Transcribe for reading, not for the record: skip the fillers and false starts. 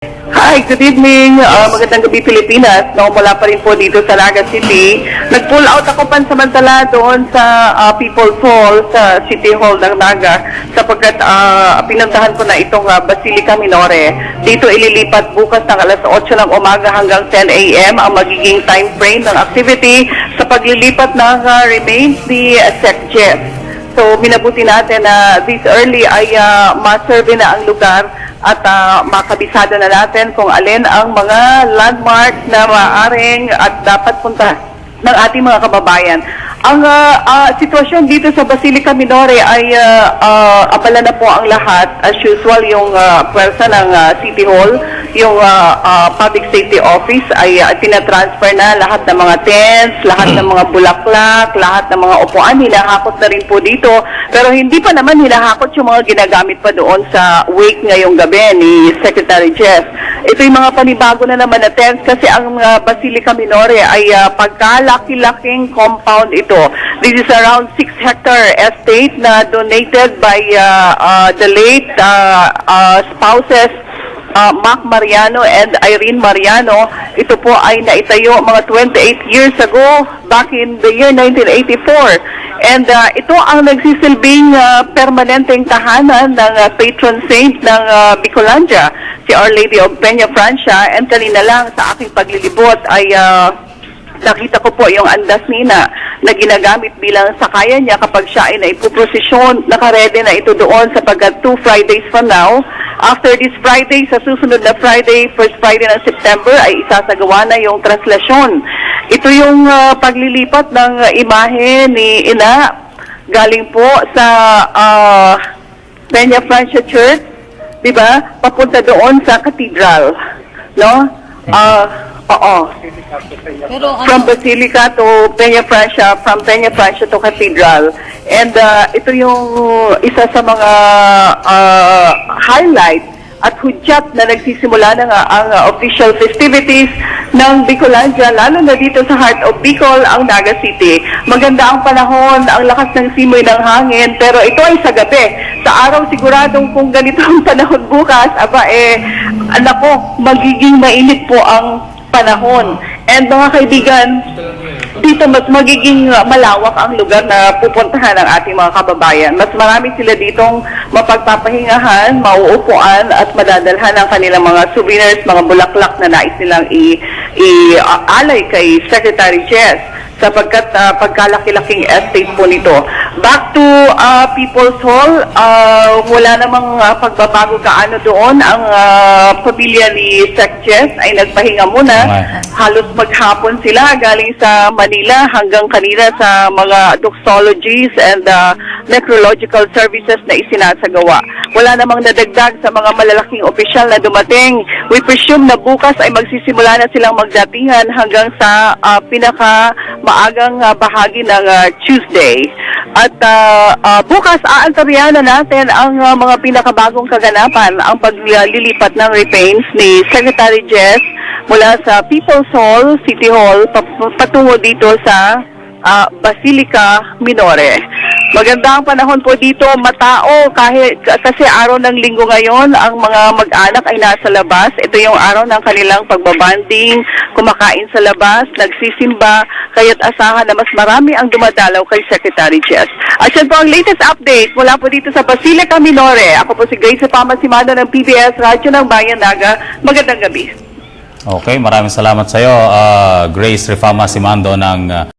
Hi, good evening. Magandang gabi Pilipinas. No, mula pa rin po dito sa Naga City. Nag-pull out ako pansamantala doon sa People's Hall, sa City Hall ng Naga, sapagkat pinuntahan ko na itong Basilica Minore. Dito ililipat bukas ng alas 8 ng umaga hanggang 10 a.m. ang magiging time frame ng activity sa paglilipat ng remains ni Sec Jeff. So, minabuti natin na this early ay ma-survey na ang lugar at makabisado na natin kung alin ang mga landmarks na maaaring at dapat punta ng ating mga kababayan. Ang sitwasyon dito sa Basilica Minore ay abala na po ang lahat. As usual, yung pwersa ng City Hall, yung Public Safety Office ay tinatransfer na lahat ng mga tents, lahat ng mga bulaklak, lahat ng mga upuan, hinahakot na rin po dito. Pero hindi pa naman hinahakot yung mga ginagamit pa doon sa wake ngayong gabi ni Secretary Jeff. Ito yung mga panibago na naman na tents kasi ang Basilica Minore ay pagkalaki-laking compound ito. This is around 6-hectare estate na donated by the late spouses Mac Mariano and Irene Mariano. Ito po ay naitayo mga 28 years ago, back in the year 1984. And ito ang nagsisilbing permanenteng tahanan ng patron saint ng Bicolandia, si Our Lady of Peña Francia. And kanina lang sa aking paglilibot ay nakita ko po yung andas nina na ginagamit bilang sakayan niya kapag siya ay naipuprosesyon. Nakaredy na ito doon sapagkat 2 Fridays from now. After this Friday, sa susunod na Friday, first Friday ng September, ay isasagawa na yung translasyon. Ito yung paglilipat ng imahe ni Ina galing po sa Peña Francia Church, di ba? Papunta doon sa cathedral, no? Oo. Pero, From Basilica to Peña Francia, from Peña Francia to Cathedral. And ito yung isa sa mga highlight at hudyat na nagsisimula na nga ang official festivities ng Bicolandia, lalo na dito sa heart of Bicol, ang Naga City. Maganda ang panahon, ang lakas ng simoy ng hangin, pero ito ay sa gabi. Sa araw siguradong kung ganito ang panahon bukas, magiging mainit po ang panahon. And mga kaibigan, dito mas magiging malawak ang lugar na pupuntahan ng ating mga kababayan. Mas marami sila ditong mapagpapahingahan, mauupuan at madadalhan ng kanilang mga souvenirs, mga bulaklak na nais nilang i-alay kay Secretary Jess sapagkat pagkalaki-laking estate po nito. Back to People's Hall, wala namang pagbabago kaano doon. Ang pamilya ni Sec Jess ay nagpahinga muna. Halos maghapon sila galing sa Manila hanggang kanina sa mga doxologies and necrological services na isinasagawa. Wala namang nadagdag sa mga malalaking opisyal na dumating. We presume na bukas ay magsisimula na silang magdatingan hanggang sa maagang bahagi ng Tuesday. At bukas aantabayan na natin ang mga pinakabagong kaganapan, ang paglilipat ng remains ni Secretary Jess mula sa People's Hall, City Hall, patungo dito sa Basilica Minore. Maganda ang panahon po dito, matao, kasi araw ng linggo ngayon, ang mga mag-anak ay nasa labas. Ito yung araw ng kanilang pagbabanding, kumakain sa labas, nagsisimba, kaya't asahan na mas marami ang dumadalaw kay Secretary Jess. At yan po ang latest update mula po dito sa Basilica Minore. Ako po si Grace Pamasimando ng PBS Radyo ng Bayan Naga. Magandang gabi. Okay, maraming salamat sa iyo, Grace Refama Simando ng